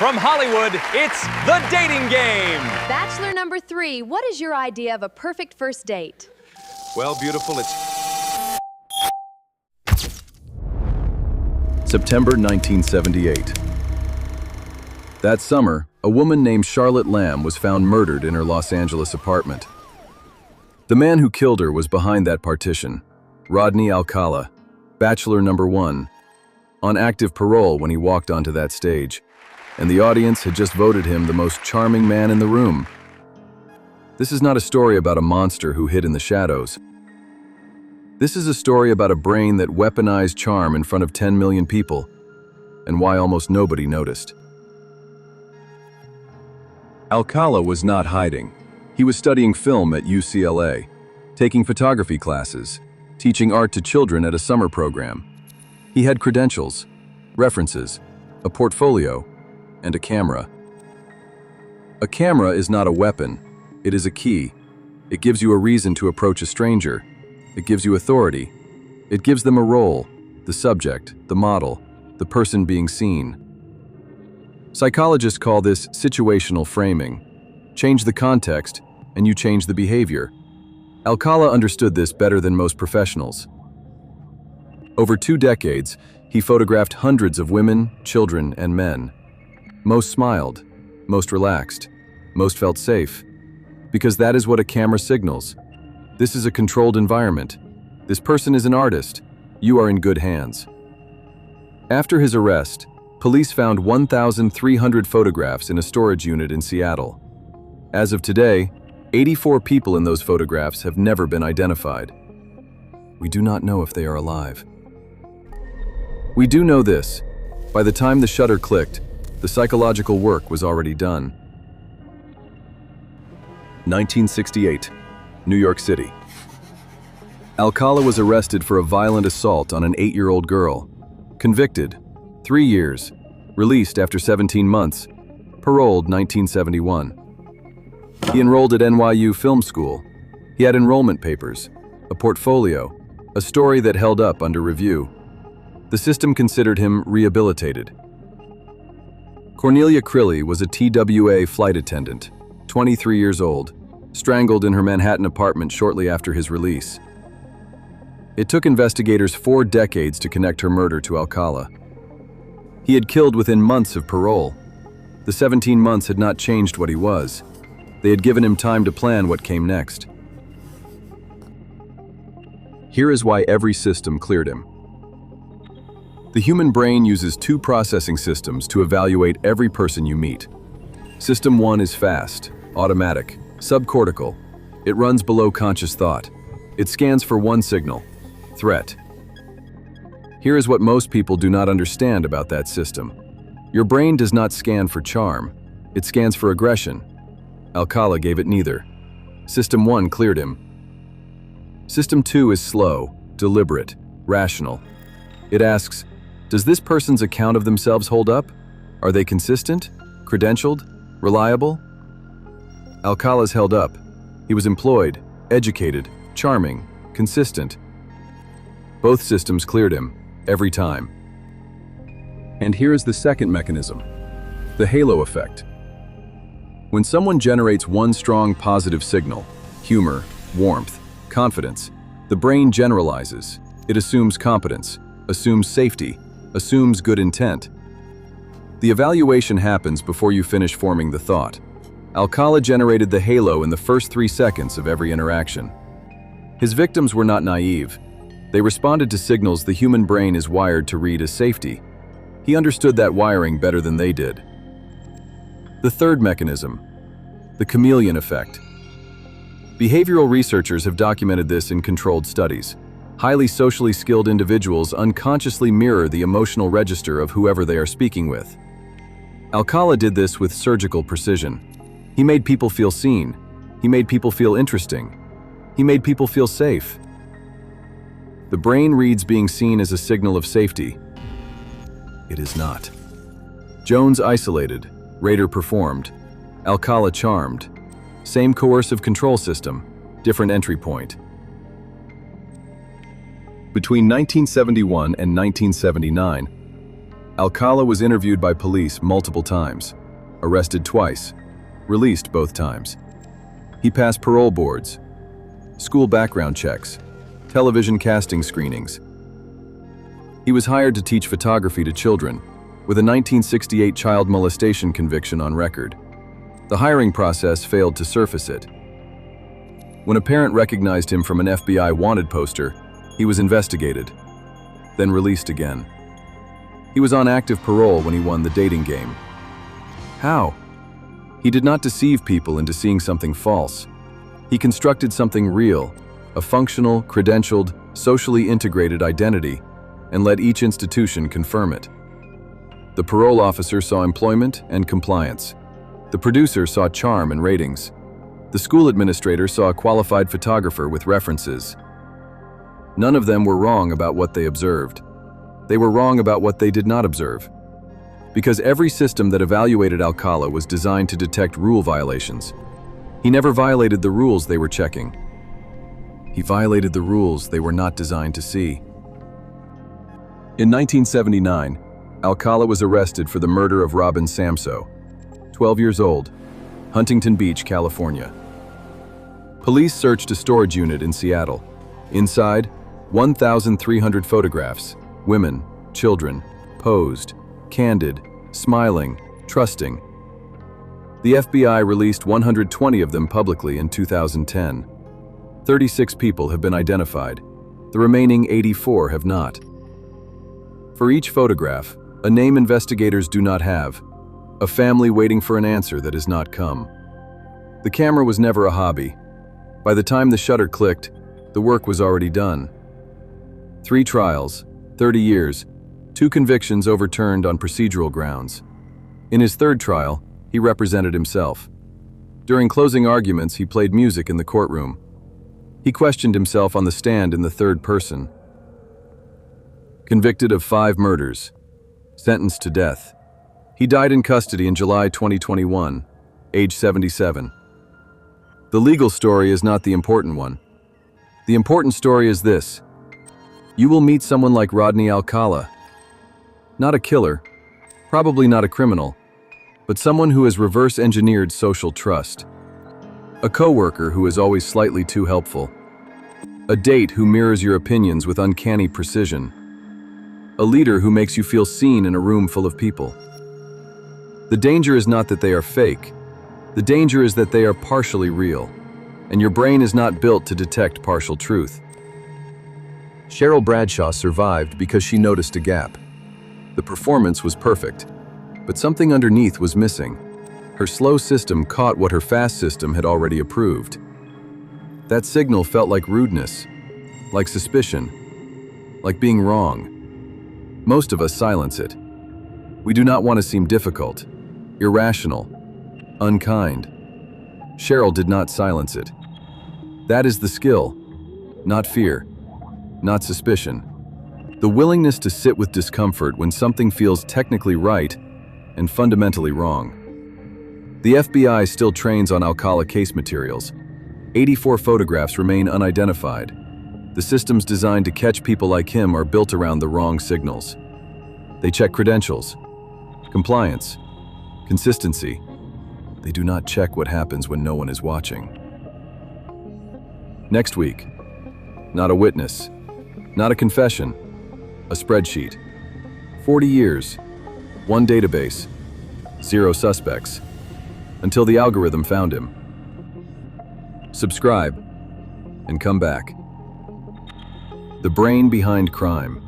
From Hollywood, it's The Dating Game. Bachelor number 3, what is your idea of a perfect first date? Well, beautiful, it's... September 1978. That summer, a woman named Charlotte Lamb was found murdered in her Los Angeles apartment. The man who killed her was behind that partition, Rodney Alcala, bachelor number 1, on active parole when he walked onto that stage, and the audience had just voted him the most charming man in the room. This is not a story about a monster who hid in the shadows. This is a story about a brain that weaponized charm in front of 10 million people, and why almost nobody noticed. Alcala was not hiding. He was studying film at UCLA, taking photography classes, teaching art to children at a summer program. He had credentials, references, a portfolio, and a camera. A camera is not a weapon, it is a key. It gives you a reason to approach a stranger. It gives you authority. It gives them a role, the subject, the model, the person being seen. Psychologists call this situational framing. Change the context, and you change the behavior. Alcala understood this better than most professionals. Over 2 decades, he photographed hundreds of women, children, and men. Most smiled, most relaxed, most felt safe, because that is what a camera signals. This is a controlled environment. This person is an artist. You are in good hands. After his arrest, police found 1,300 photographs in a storage unit in Seattle. As of today, 84 people in those photographs have never been identified. We do not know if they are alive. We do know this. By the time the shutter clicked, the psychological work was already done. 1968, New York City. Alcala was arrested for a violent assault on an 8-year-old girl. Convicted, 3 years. Released after 17 months. Paroled 1971. He enrolled at NYU Film School. He had enrollment papers, a portfolio, a story that held up under review. The system considered him rehabilitated. Cornelia Crilly was a TWA flight attendant, 23 years old, strangled in her Manhattan apartment shortly after his release. It took investigators 4 decades to connect her murder to Alcala. He had killed within months of parole. The 17 months had not changed what he was. They had given him time to plan what came next. Here is why every system cleared him. The human brain uses 2 processing systems to evaluate every person you meet. System 1 is fast, automatic, subcortical. It runs below conscious thought. It scans for one signal: threat. Here is what most people do not understand about that system. Your brain does not scan for charm. It scans for aggression. Alcala gave it neither. System 1 cleared him. System 2 is slow, deliberate, rational. It asks, does this person's account of themselves hold up? Are they consistent, credentialed, reliable? Alcala's held up. He was employed, educated, charming, consistent. Both systems cleared him, every time. And here is the second mechanism, the halo effect. When someone generates one strong positive signal, humor, warmth, confidence, the brain generalizes. It assumes competence, assumes safety, assumes good intent. The evaluation happens before you finish forming the thought. Alcala generated the halo in the first 3 seconds of every interaction. His victims were not naive. They responded to signals the human brain is wired to read as safety. He understood that wiring better than they did. The third mechanism, the chameleon effect. Behavioral researchers have documented this in controlled studies. Highly socially skilled individuals unconsciously mirror the emotional register of whoever they are speaking with. Alcala did this with surgical precision. He made people feel seen. He made people feel interesting. He made people feel safe. The brain reads being seen as a signal of safety. It is not. Jones isolated, Rader performed, Alcala charmed. Same coercive control system, different entry point. Between 1971 and 1979, Alcala was interviewed by police multiple times, arrested twice, released both times. He passed parole boards, school background checks, television casting screenings. He was hired to teach photography to children, with a 1968 child molestation conviction on record. The hiring process failed to surface it. When a parent recognized him from an FBI wanted poster, he was investigated, then released again. He was on active parole when he won the dating game. How? He did not deceive people into seeing something false. He constructed something real, a functional, credentialed, socially integrated identity, and let each institution confirm it. The parole officer saw employment and compliance. The producer saw charm and ratings. The school administrator saw a qualified photographer with references. None of them were wrong about what they observed. They were wrong about what they did not observe. Because every system that evaluated Alcala was designed to detect rule violations. He never violated the rules they were checking. He violated the rules they were not designed to see. In 1979, Alcala was arrested for the murder of Robin Samso, 12 years old, Huntington Beach, California. Police searched a storage unit in Seattle. Inside, 1,300 photographs, women, children, posed, candid, smiling, trusting. The FBI released 120 of them publicly in 2010. 36 people have been identified. The remaining 84 have not. For each photograph, a name investigators do not have, a family waiting for an answer that has not come. The camera was never a hobby. By the time the shutter clicked, the work was already done. 3 trials, 30 years, 2 convictions overturned on procedural grounds. In his 3rd trial, he represented himself. During closing arguments, he played music in the courtroom. He questioned himself on the stand in the 3rd person. Convicted of 5 murders. Sentenced to death. He died in custody in July 2021, age 77. The legal story is not the important one. The important story is this. You will meet someone like Rodney Alcala. Not a killer, probably not a criminal, but someone who has reverse-engineered social trust. A coworker who is always slightly too helpful. A date who mirrors your opinions with uncanny precision. A leader who makes you feel seen in a room full of people. The danger is not that they are fake. The danger is that they are partially real, and your brain is not built to detect partial truth. Cheryl Bradshaw survived because she noticed a gap. The performance was perfect, but something underneath was missing. Her slow system caught what her fast system had already approved. That signal felt like rudeness, like suspicion, like being wrong. Most of us silence it. We do not want to seem difficult, irrational, unkind. Cheryl did not silence it. That is the skill, not fear, not suspicion. The willingness to sit with discomfort when something feels technically right and fundamentally wrong. The FBI still trains on Alcala case materials. 84 photographs remain unidentified. The systems designed to catch people like him are built around the wrong signals. They check credentials, compliance, consistency. They do not check what happens when no one is watching. Next week, not a witness, not a confession, a spreadsheet. 40 years, 1 database, 0 suspects, until the algorithm found him. Subscribe and come back. The brain behind crime.